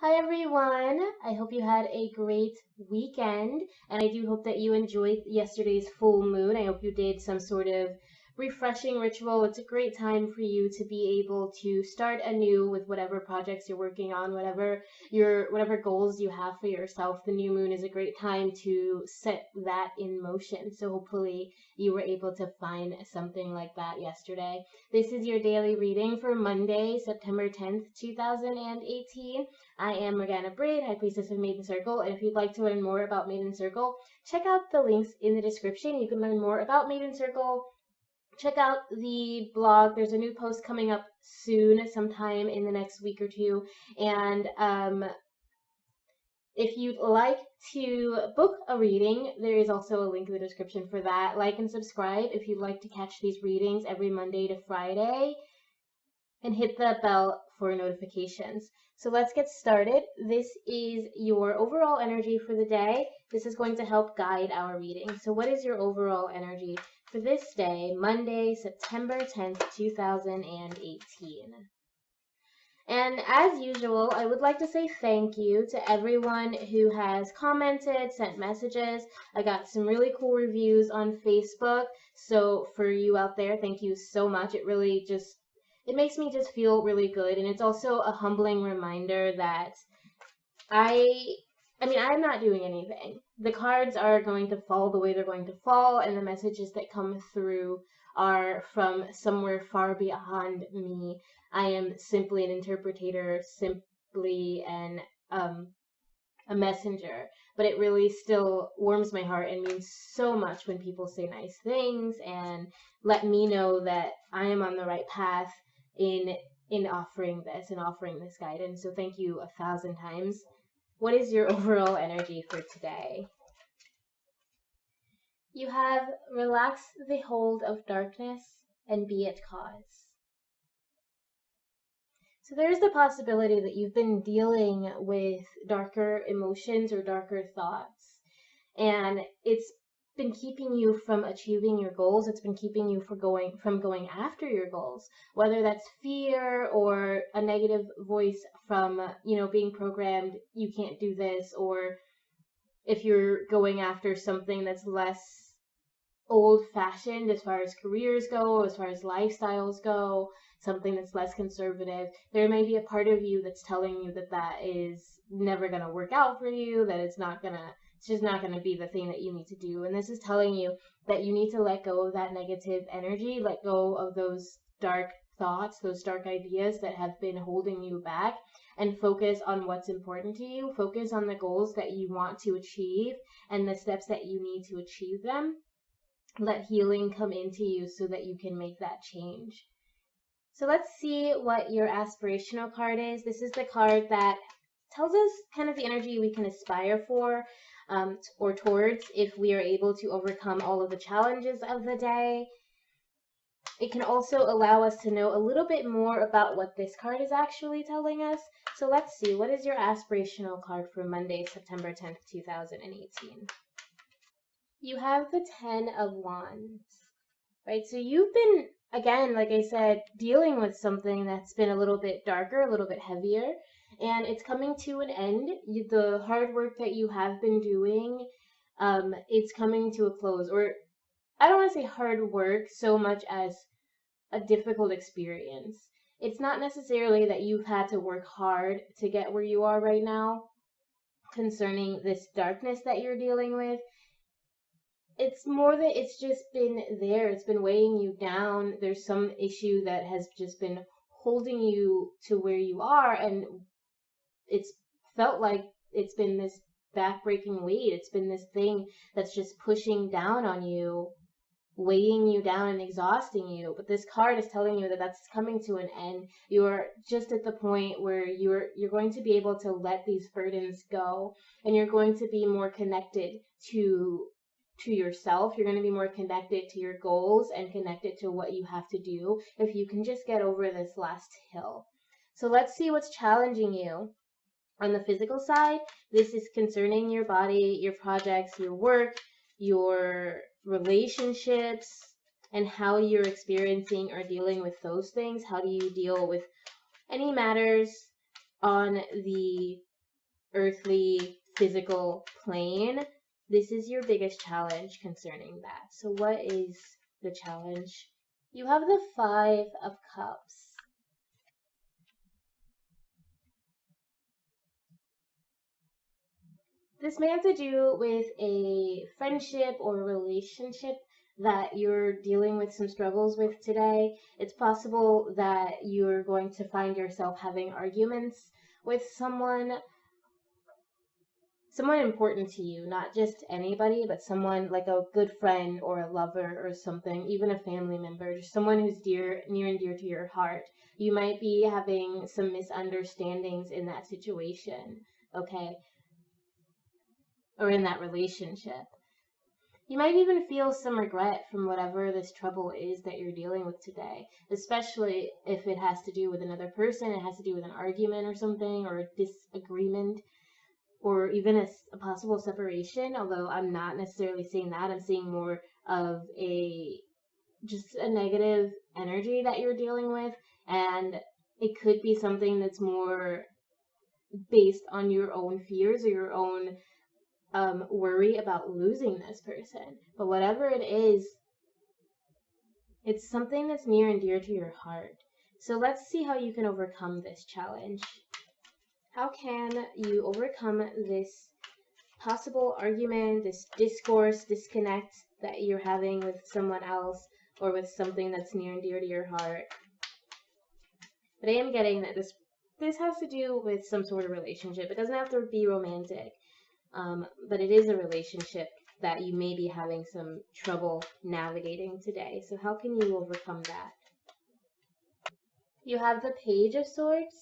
Hi everyone! I hope you had a great weekend, and I do hope that you enjoyed yesterday's full moon. I hope you did some sort of refreshing ritual. It's a great time for you to be able to start anew with whatever projects you're working on, whatever goals you have for yourself. The new moon is a great time to set that in motion. So hopefully you were able to find something like that yesterday. This is your daily reading for Monday, September 10th, 2018. I am Morgana Braid, High Priestess of Maiden Circle, and if you'd like to learn more about Maiden Circle, check out the links in the description. You can learn more about Maiden Circle. Check out the blog. There's a new post coming up soon, sometime in the next week or two. And if you'd like to book a reading, there is also a link in the description for that. Like and subscribe if you'd like to catch these readings every Monday to Friday, and hit the bell for notifications. So let's get started. This is your overall energy for the day. This is going to help guide our reading. So what is your overall energy for this day, Monday, September 10th, 2018? And as usual, I would like to say thank you to everyone who has commented, sent messages. I got some really cool reviews on Facebook. So for you out there, thank you so much. It makes me just feel really good. And it's also a humbling reminder that I'm not doing anything. The cards are going to fall the way they're going to fall, and the messages that come through are from somewhere far beyond me. I am simply an interpreter, simply a messenger. But it really still warms my heart and means so much when people say nice things and let me know that I am on the right path in offering this guidance. So thank you 1,000 times. What is your overall energy for today? You have relax the hold of darkness and be at cause. So there's the possibility that you've been dealing with darker emotions or darker thoughts, and it's been keeping you from achieving your goals. It's been keeping you from going after your goals, whether that's fear or a negative voice from, being programmed, you can't do this, or if you're going after something that's less old-fashioned as far as careers go, as far as lifestyles go, something that's less conservative, there may be a part of you that's telling you that that is never going to work out for you, that it's just not going to be the thing that you need to do. And this is telling you that you need to let go of that negative energy, let go of those dark thoughts, those dark ideas that have been holding you back, and focus on what's important to you. Focus on the goals that you want to achieve and the steps that you need to achieve them. Let healing come into you so that you can make that change. So let's see what your aspirational card is. This is the card that tells us kind of the energy we can aspire for or towards if we are able to overcome all of the challenges of the day. It can also allow us to know a little bit more about what this card is actually telling us. So let's see, what is your aspirational card for Monday, September 10th, 2018? You have the 10 of Wands, right? So you've been, again, like I said, dealing with something that's been a little bit darker, a little bit heavier, and it's coming to an end. The hard work that you have been doing, it's coming to a close. Or I don't want to say hard work so much as a difficult experience. It's not necessarily that you've had to work hard to get where you are right now concerning this darkness that you're dealing with. It's more that it's just been there. It's been weighing you down. There's some issue that has just been holding you to where you are, and it's felt like it's been this back-breaking weight. It's been this thing that's just pushing down on you, weighing you down and exhausting you. But this card is telling you that that's coming to an end. You're just at the point where you're going to be able to let these burdens go, and you're going to be more connected to yourself. You're going to be more connected to your goals and connected to what you have to do if you can just get over this last hill. So let's see what's challenging you. On the physical side, this is concerning your body, your projects, your work, your relationships, and how you're experiencing or dealing with those things. How do you deal with any matters on the earthly, physical plane. This is your biggest challenge concerning that. So what is the challenge? You have the Five of Cups. This may have to do with a friendship or a relationship that you're dealing with some struggles with today. It's possible that you're going to find yourself having arguments with someone important to you, not just anybody, but someone like a good friend or a lover or something, even a family member, just someone who's near and dear to your heart. You might be having some misunderstandings in that situation, okay? Or in that relationship. You might even feel some regret from whatever this trouble is that you're dealing with today, especially if it has to do with another person, it has to do with an argument or something, or a disagreement, or even a possible separation, although I'm not necessarily seeing that. I'm seeing more of just a negative energy that you're dealing with, and it could be something that's more based on your own fears or your own worry about losing this person. But whatever it is, it's something that's near and dear to your heart. So let's see how you can overcome this challenge. How can you overcome this possible argument, this discourse, disconnect that you're having with someone else or with something that's near and dear to your heart? But I am getting that this has to do with some sort of relationship. It doesn't have to be romantic. But it is a relationship that you may be having some trouble navigating today. So how can you overcome that? You have the Page of Swords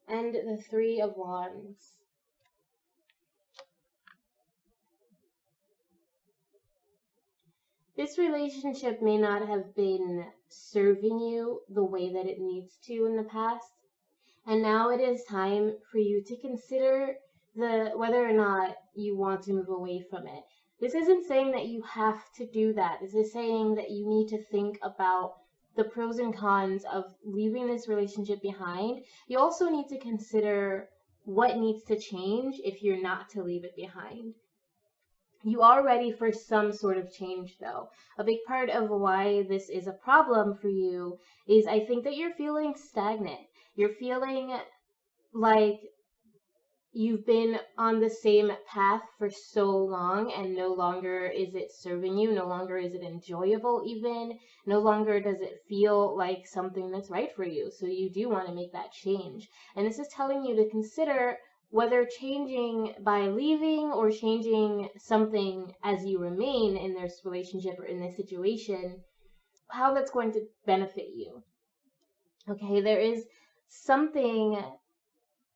and the Three of Wands. This relationship may not have been serving you the way that it needs to in the past. And now it is time for you to consider whether or not you want to move away from it. This isn't saying that you have to do that. This is saying that you need to think about the pros and cons of leaving this relationship behind. You also need to consider what needs to change if you're not to leave it behind. You are ready for some sort of change, though. A big part of why this is a problem for you is I think that you're feeling stagnant. You're feeling like you've been on the same path for so long and no longer is it serving you, no longer is it enjoyable even, no longer does it feel like something that's right for you. So you do want to make that change. And this is telling you to consider whether changing by leaving or changing something as you remain in this relationship or in this situation, how that's going to benefit you. Okay, there is something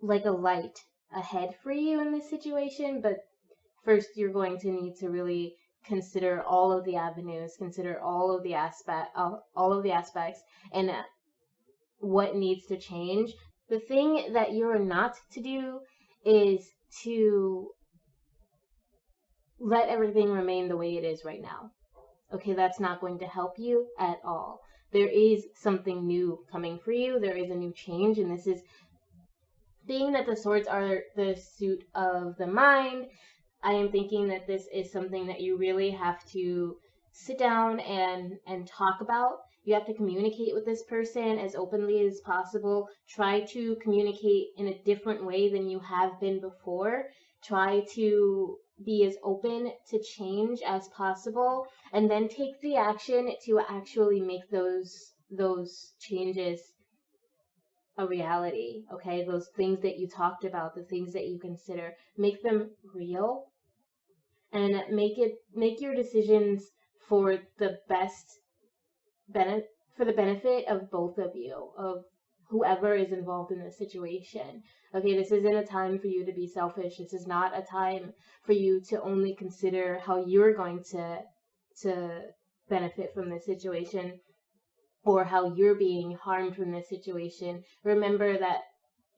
like a light ahead for you in this situation, but first you're going to need to really consider all of the avenues, consider all of the aspects and what needs to change. The thing that you're not to do is to let everything remain the way it is right now. Okay, that's not going to help you at all. There is something new coming for you. There is a new change, and this is being that the swords are the suit of the mind. I am thinking that this is something that you really have to sit down and talk about. You have to communicate with this person as openly as possible. Try to communicate in a different way than you have been before. Try to be as open to change as possible, and then take the action to actually make those changes a reality. Okay, those things that you talked about, the things that you consider, make them real, and make your decisions for the benefit of both of you, of whoever is involved in this situation. Okay, this isn't a time for you to be selfish. This is not a time for you to only consider how you're going to benefit from this situation or how you're being harmed from this situation. Remember that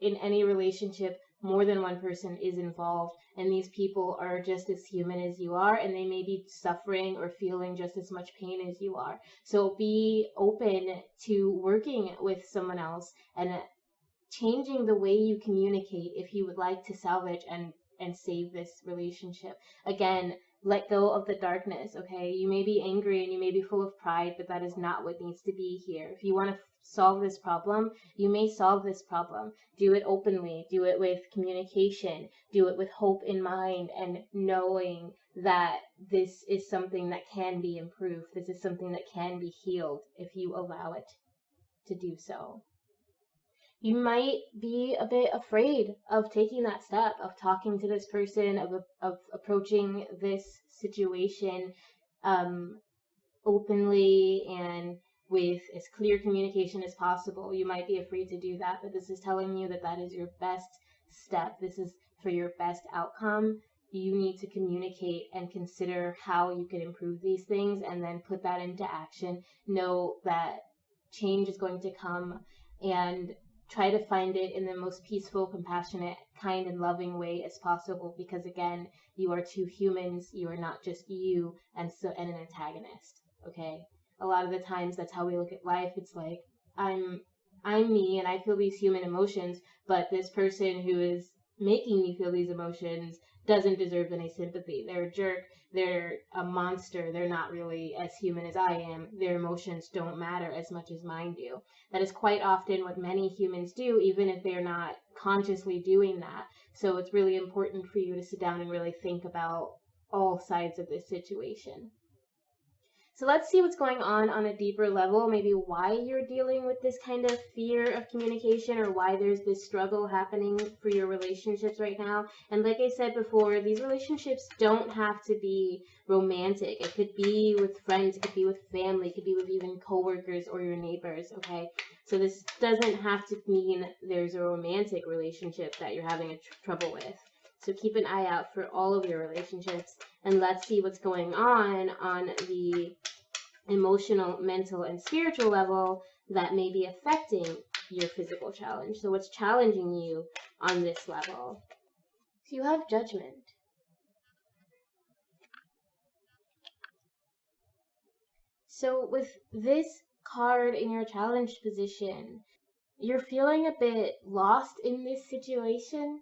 in any relationship, more than one person is involved, and these people are just as human as you are, and they may be suffering or feeling just as much pain as you are. So be open to working with someone else and changing the way you communicate if you would like to salvage and save this relationship. Again, let go of the darkness, okay? You may be angry and you may be full of pride, but that is not what needs to be here. If you want to solve this problem, you may solve this problem. Do it openly, do it with communication, do it with hope in mind, and knowing that this is something that can be improved. This is something that can be healed if you allow it to do so. You might be a bit afraid of taking that step, of talking to this person, of approaching this situation openly and with as clear communication as possible. You might be afraid to do that, but this is telling you that that is your best step. This is for your best outcome. You need to communicate and consider how you can improve these things and then put that into action. Know that change is going to come, and try to find it in the most peaceful, compassionate, kind, and loving way as possible, because again, you are two humans. You are not just you and an antagonist. Okay? A lot of the times that's how we look at life. It's like, I'm me and I feel these human emotions, but this person who is making me feel these emotions doesn't deserve any sympathy. They're a jerk. They're a monster. They're not really as human as I am. Their emotions don't matter as much as mine do. That is quite often what many humans do, even if they're not consciously doing that. So it's really important for you to sit down and really think about all sides of this situation. So let's see what's going on a deeper level, maybe why you're dealing with this kind of fear of communication, or why there's this struggle happening for your relationships right now. And like I said before, these relationships don't have to be romantic. It could be with friends, it could be with family, it could be with even coworkers or your neighbors, okay? So this doesn't have to mean there's a romantic relationship that you're having trouble with. So keep an eye out for all of your relationships, and let's see what's going on the emotional, mental, and spiritual level that may be affecting your physical challenge. So what's challenging you on this level? So you have Judgment. So with this card in your challenged position, you're feeling a bit lost in this situation.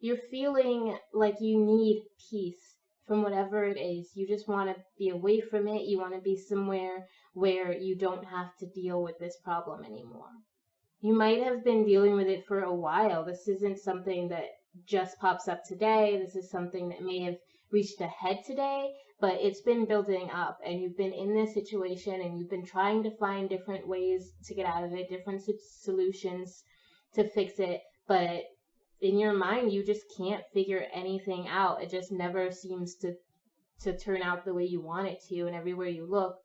You're feeling like you need peace from whatever it is. You just want to be away from it. You want to be somewhere where you don't have to deal with this problem anymore. You might have been dealing with it for a while. This isn't something that just pops up today. This is something that may have reached a head today, but it's been building up, and you've been in this situation and you've been trying to find different ways to get out of it, different solutions to fix it, but in your mind, you just can't figure anything out. It just never seems to turn out the way you want it to. And everywhere you look,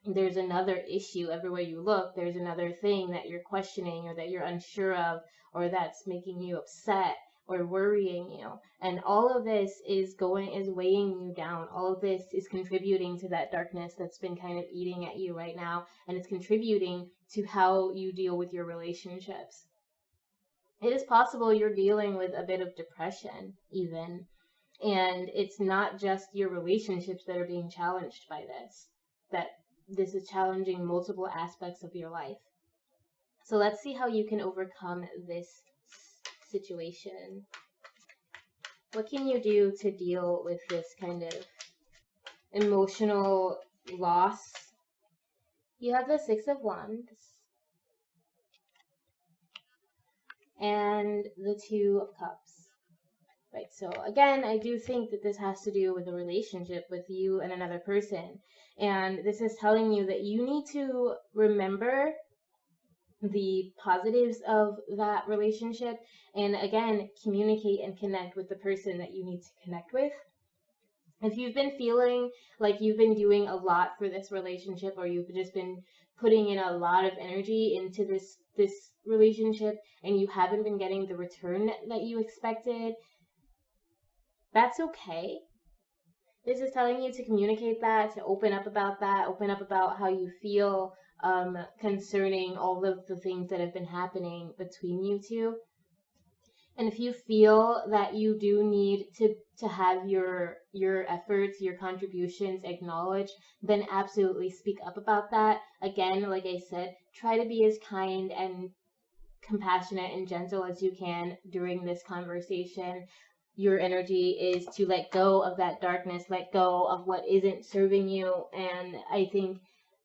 there's another issue. Everywhere you look, there's another thing that you're questioning, or that you're unsure of, or that's making you upset or worrying you. And all of this is weighing you down. All of this is contributing to that darkness that's been kind of eating at you right now. And it's contributing to how you deal with your relationships. It is possible you're dealing with a bit of depression even, and it's not just your relationships that are being challenged by this, that this is challenging multiple aspects of your life. So let's see how you can overcome this situation. What can you do to deal with this kind of emotional loss? You have the Six of Wands and the Two of Cups. Right, so again, I do think that this has to do with a relationship with you and another person. And this is telling you that you need to remember the positives of that relationship, and again, communicate and connect with the person that you need to connect with. If you've been feeling like you've been doing a lot for this relationship, or you've just been putting in a lot of energy into this relationship and you haven't been getting the return that you expected, that's okay. This is telling you to communicate that, to open up about that, open up about how you feel concerning all of the things that have been happening between you two. And if you feel that you do need to have your efforts, your contributions acknowledged, then absolutely speak up about that. Again, like I said, try to be as kind and compassionate and gentle as you can during this conversation. Your energy is to let go of that darkness, let go of what isn't serving you. And I think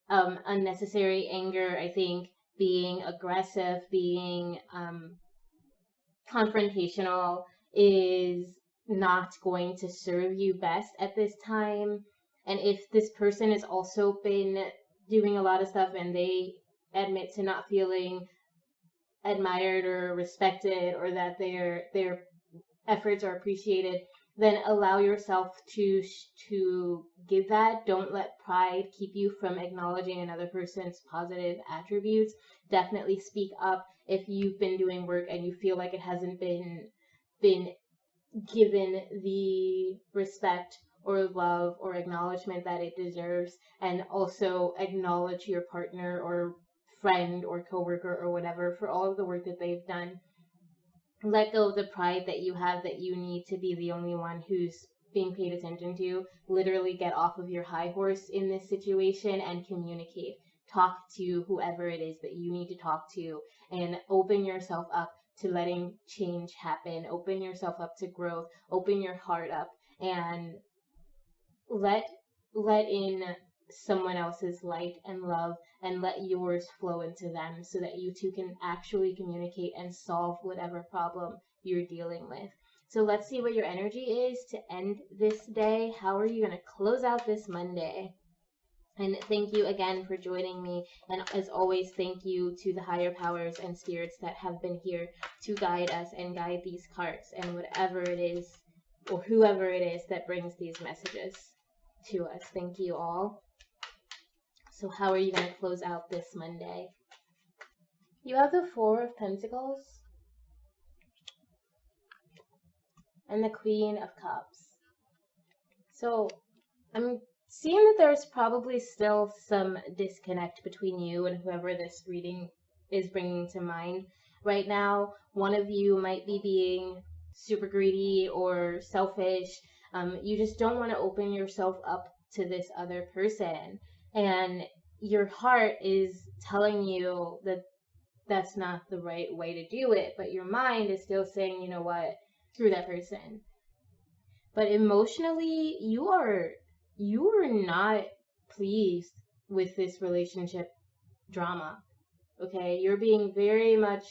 unnecessary anger, I think being aggressive, being confrontational is not going to serve you best at this time. And if this person has also been doing a lot of stuff and they admit to not feeling admired or respected, or that their efforts are appreciated, then allow yourself to give that. Don't let pride keep you from acknowledging another person's positive attributes. Definitely speak up if you've been doing work and you feel like it hasn't been given the respect or love or acknowledgement that it deserves. And also acknowledge your partner or friend or coworker or whatever for all of the work that they've done. Let go of the pride that you have, that you need to be the only one who's being paid attention to. Literally get off of your high horse in this situation and communicate. Talk to whoever it is that you need to talk to, and open yourself up to letting change happen. Open yourself up to growth. Open your heart up and let in someone else's light and love, and let yours flow into them, so that you two can actually communicate and solve whatever problem you're dealing with. So let's see what your energy is to end this day. How are you going to close out this Monday? And thank you again for joining me. And as always, thank you to the higher powers and spirits that have been here to guide us and guide these cards and whatever it is or whoever it is that brings these messages to us. Thank you all. So how are you going to close out this Monday? You have the Four of Pentacles and the Queen of Cups. So I'm seeing that there's probably still some disconnect between you and whoever this reading is bringing to mind. Right now, one of you might be being super greedy or selfish. You just don't want to open yourself up to this other person. And your heart is telling you that that's not the right way to do it, but your mind is still saying, you know what, screw that person. But emotionally, you are not pleased with this relationship drama. Okay, you're being very much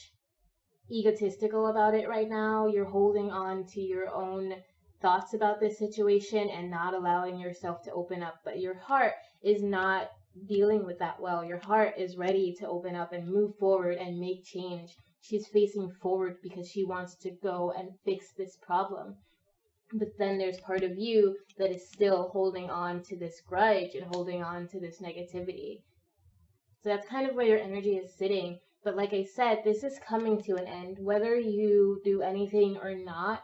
egotistical about it right now. You're holding on to your own thoughts about this situation and not allowing yourself to open up. But your heart is not dealing with that well. Your heart is ready to open up and move forward and make change. She's facing forward because she wants to go and fix this problem. But then there's part of you that is still holding on to this grudge and holding on to this negativity. So that's kind of where your energy is sitting. But like I said, this is coming to an end. Whether you do anything or not,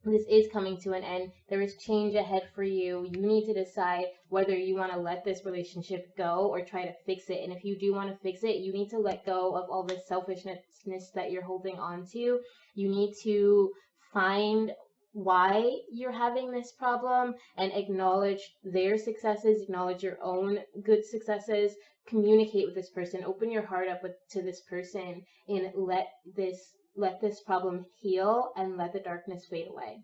this is coming to an end. There is change ahead for you. You need to decide whether you want to let this relationship go or try to fix it. And if you do want to fix it, you need to let go of all this selfishness that you're holding on to. You need to find why you're having this problem and acknowledge their successes, acknowledge your own good successes, communicate with this person, open your heart up to this person, and let this problem heal and let the darkness fade away.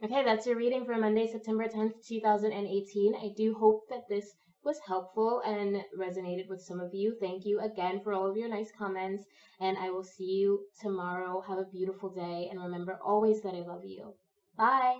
Okay, that's your reading for Monday, September 10th, 2018. I do hope that this was helpful and resonated with some of you. Thank you again for all of your nice comments, and I will see you tomorrow. Have a beautiful day, and remember always that I love you. Bye!